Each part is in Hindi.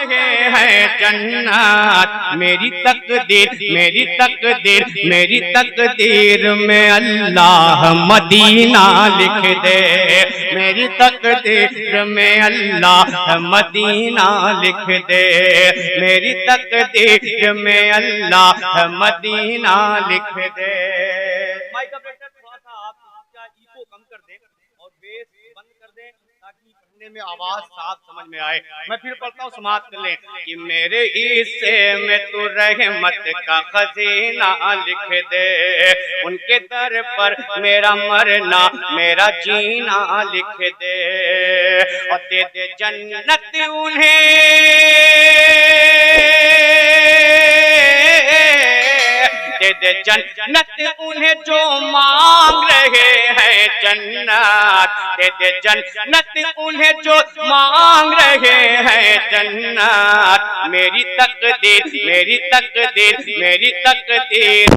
रहे हैं जन्नत। मेरी तकदीर मेरी तकदीर मेरी तकदीर में अल्लाह मदीना लिख दे। मेरी तकदीर में अल्लाह मदीना लिख दे। मेरी तकदीर में अल्लाह मदीना लिख दे। माइक का प्रेशर थोड़ा सा आप इसका इको कम कर दें और बेस बंद कर दें ताकि पढ़ने में आवाज साफ समझ में आए। मैं फिर पढ़ता हूँ, समाप्त कर लें कि मेरे हिस्से में तू रहमत का खजीना लिख दे। उनके दर पर मेरा मरना मेरा जीना लिख दे। और दे दे जन्नत उन्हें, दे दे जन्नत उन्हें जो मांग रहे हैं जन्नत। दे दे जन्नत उन्हें जो मांग रहे हैं जन्नत। मेरी तकदीर मेरी तकदीर मेरी तकदीर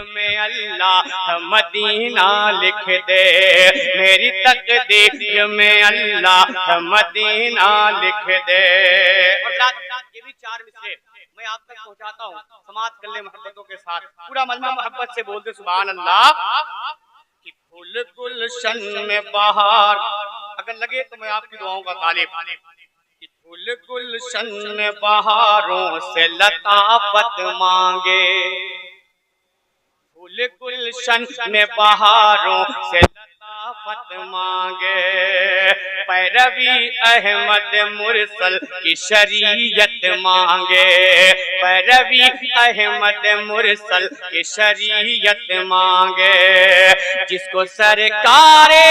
में अल्लाह मदीना लिख दे। मेरी तकदीर में अल्लाह मदीना लिख दे। और ये भी 4 मिसरे मैं आप तक पहुंचाता हूँ, समाप्त कर ले मोहब्बतों के साथ। पूरा मजमा मोहब्बत से बोल दे सुभान अल्लाह। कि फूल गुलशन में बहार, अगर लगे तो मैं आपकी दुआओं का तालिब। कि फूल गुलशन में बहारों से लताफत मांगे। फूल गुलशन में बहारों से लताफत मांगे। पैरवी अहमद मुरसल की शरीयत मांगे। पैरवी अहमद मुरसल की शरीयत मांगे। जिसको सरकारे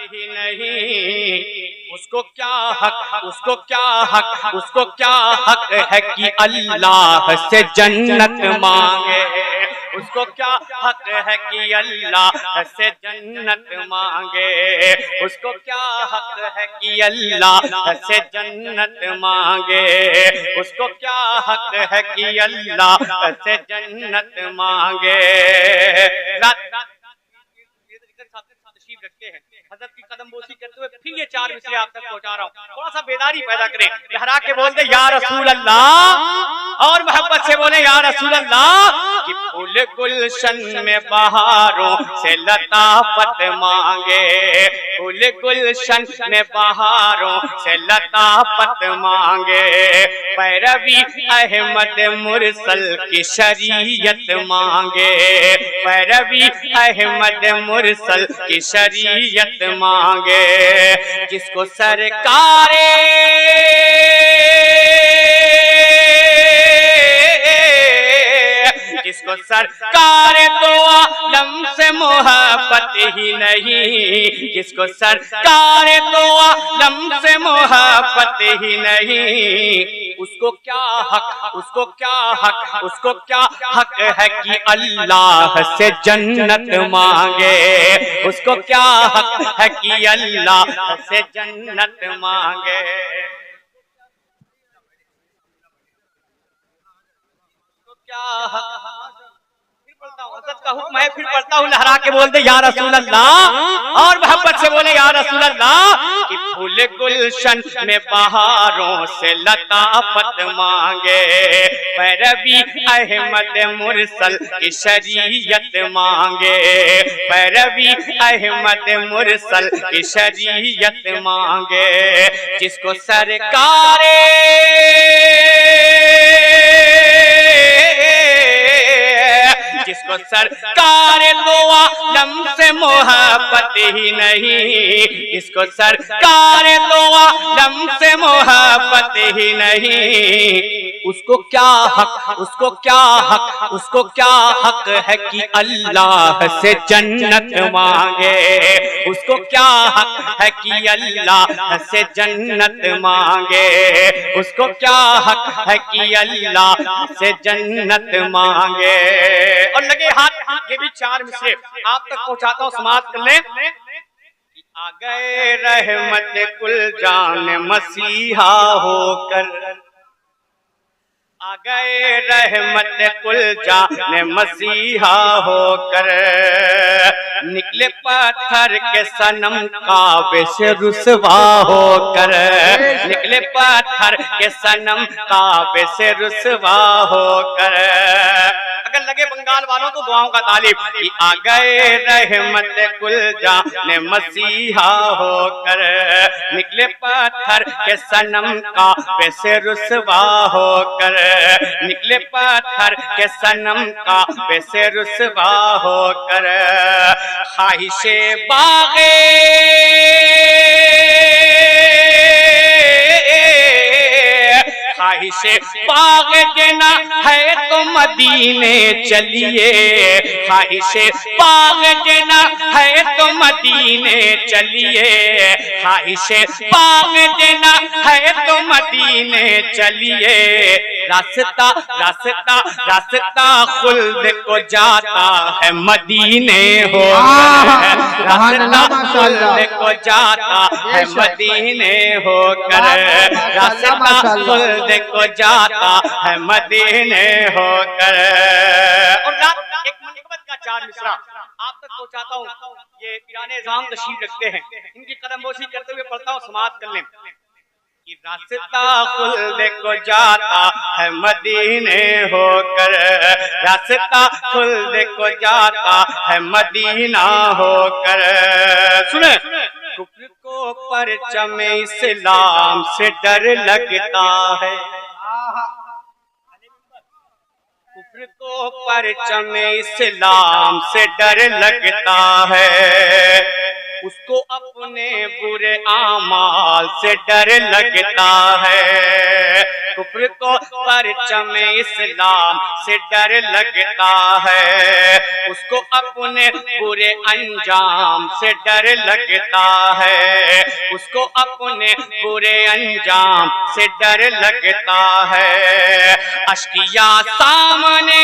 ही नहीं, उसको क्या हक उसको क्या हक उसको क्या हक है कि अल्लाह से जन्नत मांगे। उसको क्या हक है कि अल्लाह से जन्नत मांगे। उसको क्या हक है कि अल्लाह से जन्नत मांगे। उसको क्या हक है कि अल्लाह से जन्नत मांगे। रखते हैं हज़रत की कदम बोसी करते हुए फिर ये 4 मिसरे आप तक पहुंचा रहा हूँ। थोड़ा सा बेदारी पैदा करें, लहरा के बोल दे या रसूल अल्लाह और मोहब्बत से बोले या रसूल अल्लाह। कि फूल गुलशन में बहारों से लताफत मांगे। फूल गुलशन में बहारों से लताफत मांगे। पैरवी अहमद मुरसल की शरीयत मांगे। पैरवी अहमद मुरसल की शरीयत मांगे। जिसको सरकारे जिसको सरकार दो आलम से मोहब्बत ही नहीं। जिसको सरकार दो आलम से मोहब्बत ही नहीं। उसको क्या हक उसको क्या हक उसको क्या हक है कि अल्लाह से जन्नत मांगे। उसको क्या हक है कि अल्लाह से जन्नत मांगे। क्या हक का हुक्म है, फिर पढ़ता हूँ, लहरा के बोल दे या रसूल अल्लाह और मोहब्बत से बोले या रसूल अल्लाह। कि फूल गुलशन में बहारों से लताफत मांगे। पैरवी अहमद मुरसल की शरीयत मांगे। पैरवी अहमद मुरसल की शरीयत मांगे। जिसको सरकारे जिसको सरकार दो आलम से मोहब्बत ही नहीं। जिसको सरकार दो आलम से मोहब्बत ही नहीं। उसको क्या हक उसको क्या हक उसको क्या हक है कि अल्लाह से जन्नत मांगे। उसको क्या हक है कि अल्लाह से जन्नत मांगे। उसको क्या हक है कि अल्लाह से जन्नत मांगे। और लगे हाथ, ये भी 4 मिसरे आप तक पहुंचाता हूं, समाप्त कर ले। आ गए रहमत कुल जान मसीहा होकर, आ गए रहमत कुल जान मसीहा होकर, निकले पत्थर के सनम काबे से रुसवा होकर, निकले पत्थर के सनम काबे से रुसवा होकर। अगर लगे बंगाल वालों तो दुआओं का तालिब कि आ गए रहमत कुल जान मसीहा होकर, निकले पत्थर के सनम काबे से रुसवा होकर, निकले पत्थर के सनम काबे से रुसवा होकर। ख्वाहिशे बागे ख्वाहिशे बाग देना है तो मदीने चलिए, ख्वाहिशे बाग देना है तो मदीने चलिए, ख्वाहिशे बाग देना है तो मदीने चलिए। रास्ता रास्ता रास्ता खुल्द को जाता है मदीने होकर, रास्ता खुल्द को जाता है मदीने होकर, रास्ता खुल्द को जाता है मदीने होकर। और एक मनकबत का 4 मिसरा आप तक पहुंचाता हूँ। ये पीराने निज़ाम तशरीफ रखते हैं, इनकी कदमबोसी करते हुए पढ़ता हूँ, समाअत कर लें। कि रास्ता खुल्द को जाता है मदीने होकर, रास्ता खुल्द को जाता है मदीना होकर। सुने, कुफ्र को परचम इस्लाम से डर लगता है, कुफ्र को परचम इस्लाम से डर लगता है, उसको अपने बुरे आमाल से डर लगता है, कुफ्र को परचम इस्लाम से डर लगता है, उसको अपने बुरे अंजाम से डर लगता है, उसको अपने बुरे अंजाम से डर लगता है। अश्किया सामने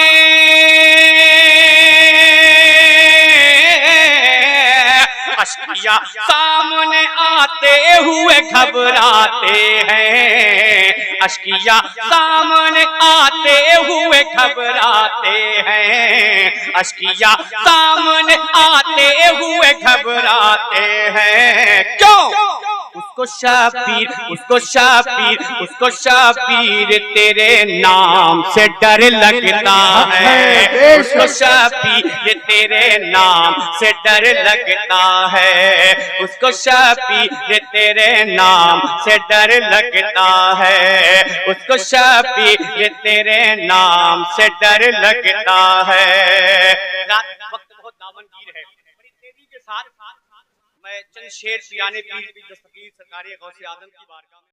अश्किया सामने आते हुए घबराते हैं, अश्किया सामने आते हुए घबराते हैं, अश्किया सामने आते हुए घबराते हैं। क्यों? उसको शाबीर, उसको शाबीर, उसको शाबीर तेरे नाम से डर लगता है, उसको शाबीर तेरे नाम से डर लगता है, उसको शाबीर तेरे नाम से डर लगता है, उसको शाबीर तेरे नाम से डर लगता है। वक्त बहुत दामनगीर है, बड़ी तेजी के साथ मैं चंद शेर पियाने पीर दस्तगीर सरकार गौसे आदम की बारगाह में